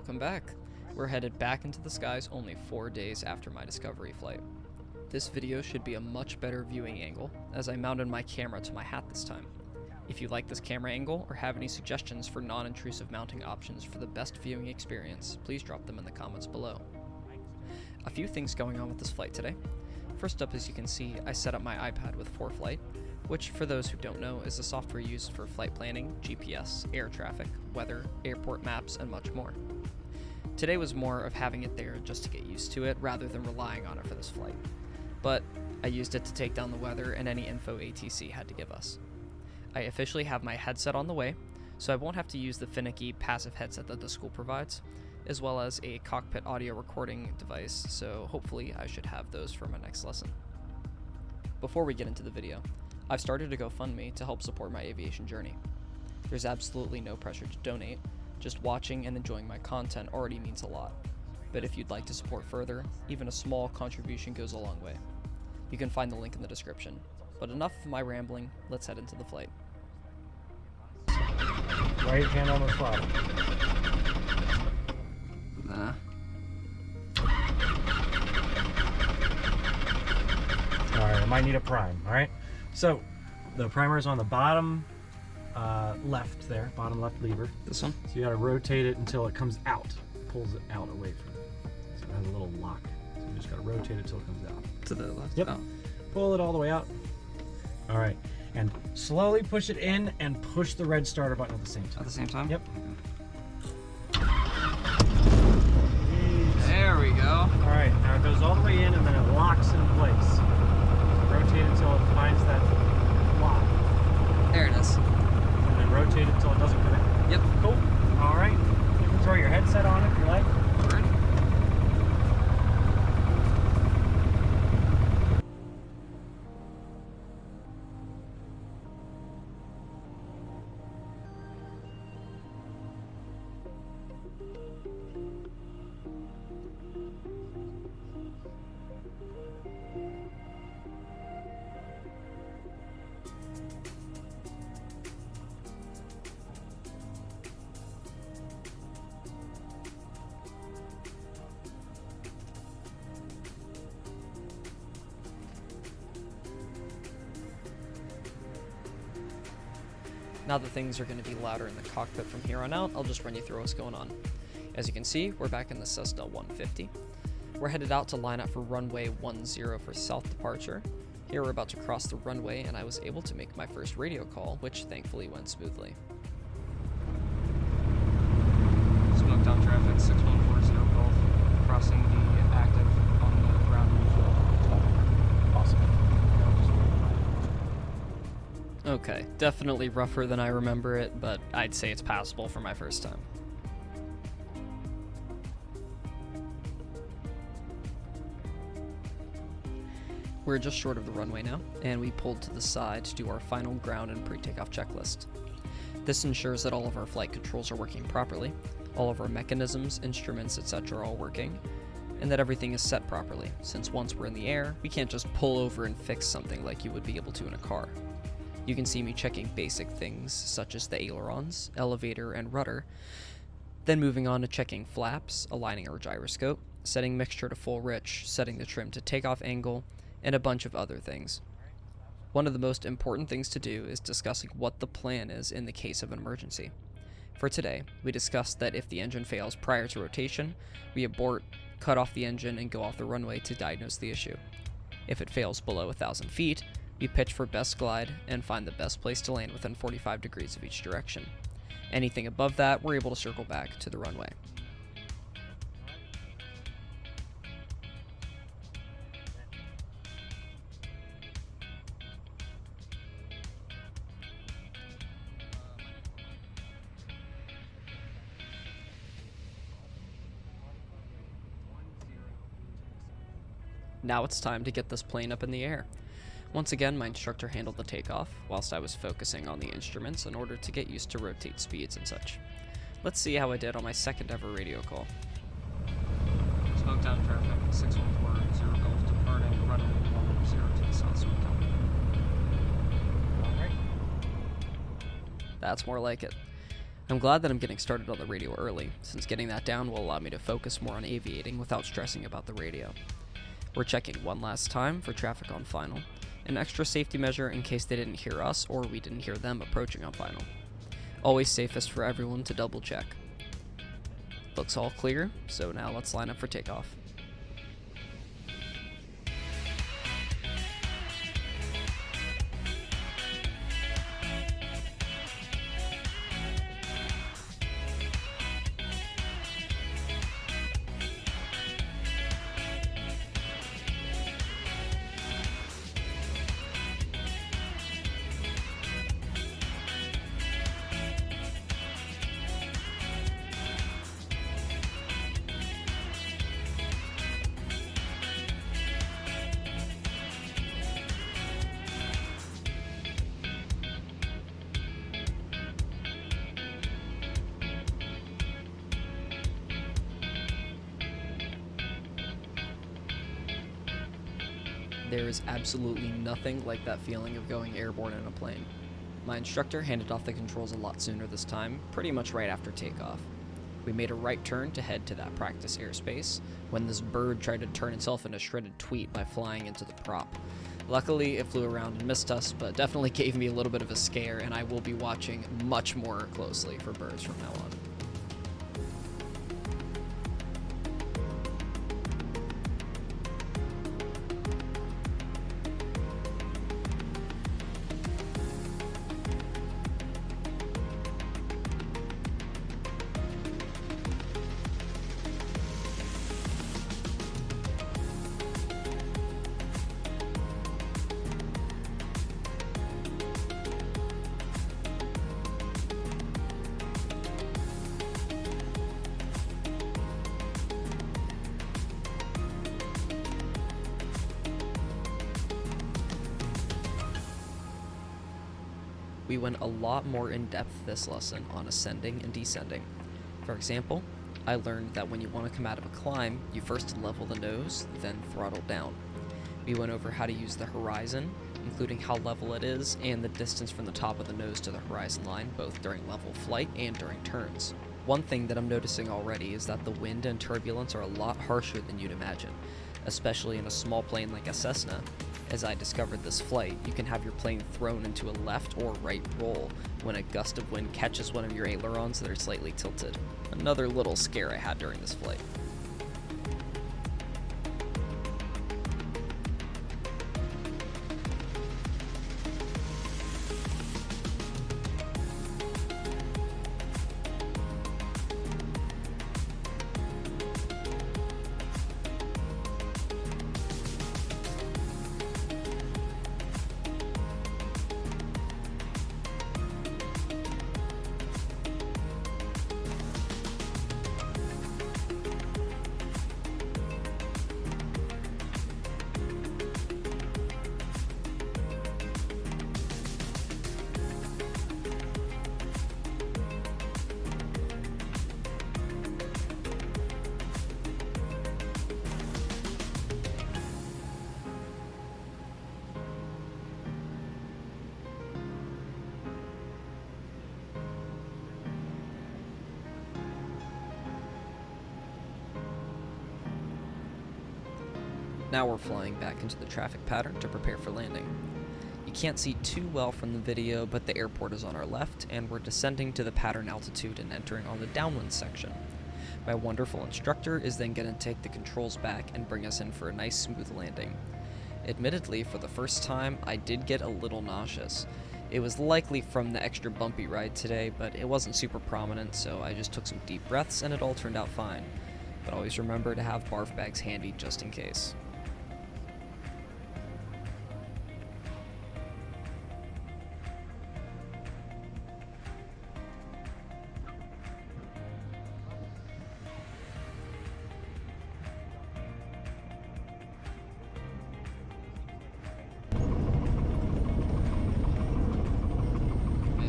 Welcome back. We're headed back into the skies only 4 days after my discovery flight. This video should be a much better viewing angle, as I mounted my camera to my hat this time. If you like this camera angle or have any suggestions for non-intrusive mounting options for the best viewing experience, please drop them in the comments below. A few things going on with this flight today. First up, as you can see, I set up my iPad with ForeFlight, which for those who don't know is a software used for flight planning, GPS, air traffic, weather, airport maps, and much more. Today was more of having it there just to get used to it rather than relying on it for this flight. But I used it to take down the weather and any info ATC had to give us. I officially have my headset on the way, so I won't have to use the finicky passive headset that the school provides, as well as a cockpit audio recording device, so hopefully I should have those for my next lesson. Before we get into the video, I've started a GoFundMe to help support my aviation journey. There's absolutely no pressure to donate, just watching and enjoying my content already means a lot. But if you'd like to support further, even a small contribution goes a long way. You can find the link in the description. But enough of my rambling, let's head into the flight. Right hand on the throttle. Alright, I might need a prime, alright? So, the primer is on the bottom left there, bottom left lever. This one? So you gotta rotate it until it comes out. Pulls it out away from it. So it has a little lock. So you just gotta rotate it until it comes out. To the left? Yep. Oh. Pull it all the way out. Alright. And slowly push it in and push the red starter button at the same time. At the same time? Yep. There we go. Alright, now it goes all the way in and then it locks in place. Rotate until it finds that lock. There it is. And then rotate it until it doesn't connect. Yep. Cool. Alright. You can throw your headset on if you like. Ready? Now that things are going to be louder in the cockpit from here on out, I'll just run you through what's going on. As you can see, we're back in the Cessna 150. We're headed out to line up for runway 10 for south departure. Here we're about to cross the runway and I was able to make my first radio call, which thankfully went smoothly. Smoke down traffic, 6140 Golf, crossing the active on the ground. Awesome. Okay, definitely rougher than I remember it, but I'd say it's passable for my first time. We're just short of the runway now, and we pulled to the side to do our final ground and pre-takeoff checklist. This ensures that all of our flight controls are working properly, all of our mechanisms, instruments, etc. are all working, and that everything is set properly, since once we're in the air, we can't just pull over and fix something like you would be able to in a car. You can see me checking basic things such as the ailerons, elevator, and rudder, then moving on to checking flaps, aligning our gyroscope, setting mixture to full rich, setting the trim to takeoff angle, and a bunch of other things. One of the most important things to do is discussing what the plan is in the case of an emergency. For today, we discussed that if the engine fails prior to rotation, we abort, cut off the engine, and go off the runway to diagnose the issue. If it fails below 1,000 feet, we pitch for best glide and find the best place to land within 45 degrees of each direction. Anything above that, we're able to circle back to the runway. Now it's time to get this plane up in the air. Once again, my instructor handled the takeoff, whilst I was focusing on the instruments in order to get used to rotate speeds and such. Let's see how I did on my second ever radio call. Smoke down traffic, 6140 Golf departing, runway 10 to the south Smoke. That's more like it. I'm glad that I'm getting started on the radio early, since getting that down will allow me to focus more on aviating without stressing about the radio. We're checking one last time for traffic on final, an extra safety measure in case they didn't hear us or we didn't hear them approaching on final. Always safest for everyone to double check. Looks all clear, so now let's line up for takeoff. There is absolutely nothing like that feeling of going airborne in a plane. My instructor handed off the controls a lot sooner this time, pretty much right after takeoff. We made a right turn to head to that practice airspace, when this bird tried to turn itself into shredded tweet by flying into the prop. Luckily, it flew around and missed us, but definitely gave me a little bit of a scare, and I will be watching much more closely for birds from now on. We went a lot more in depth this lesson on ascending and descending. For example, I learned that when you want to come out of a climb, you first level the nose, then throttle down. We went over how to use the horizon, including how level it is and the distance from the top of the nose to the horizon line, both during level flight and during turns. One thing that I'm noticing already is that the wind and turbulence are a lot harsher than you'd imagine, especially in a small plane like a Cessna. As I discovered this flight, you can have your plane thrown into a left or right roll when a gust of wind catches one of your ailerons that are slightly tilted. Another little scare I had during this flight. Now we're flying back into the traffic pattern to prepare for landing. You can't see too well from the video, but the airport is on our left, and we're descending to the pattern altitude and entering on the downwind section. My wonderful instructor is then going to take the controls back and bring us in for a nice smooth landing. Admittedly, for the first time, I did get a little nauseous. It was likely from the extra bumpy ride today, but it wasn't super prominent, so I just took some deep breaths and it all turned out fine. But always remember to have barf bags handy just in case.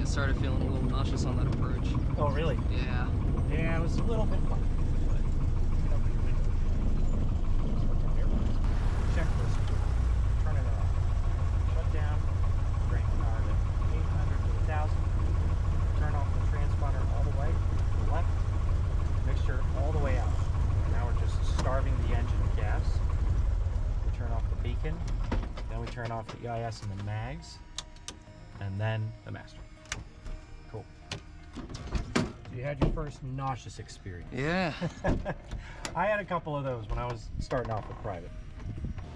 Started feeling a little nauseous on that approach. Oh, really? Yeah. Yeah, it was a little bit bumpy, but nobody went. Checklist. Turn it off. Shut down. Crank power to 800 to 1000. Turn off the transponder all the way beacon, then we turn off the EIS and the mags, and then the master. Cool. So you had your first nauseous experience. Yeah. I had a couple of those when I was starting off with private.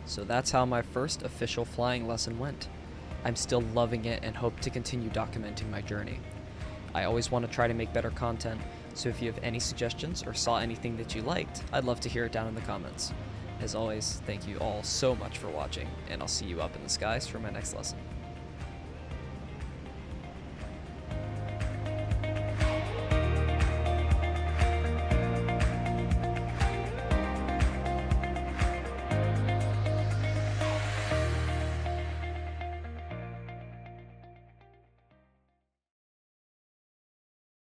So that's how my first official flying lesson went. I'm still loving it and hope to continue documenting my journey. I always want to try to make better content, so if you have any suggestions or saw anything that you liked, I'd love to hear it down in the comments. As always, thank you all so much for watching, and I'll see you up in the skies for my next lesson.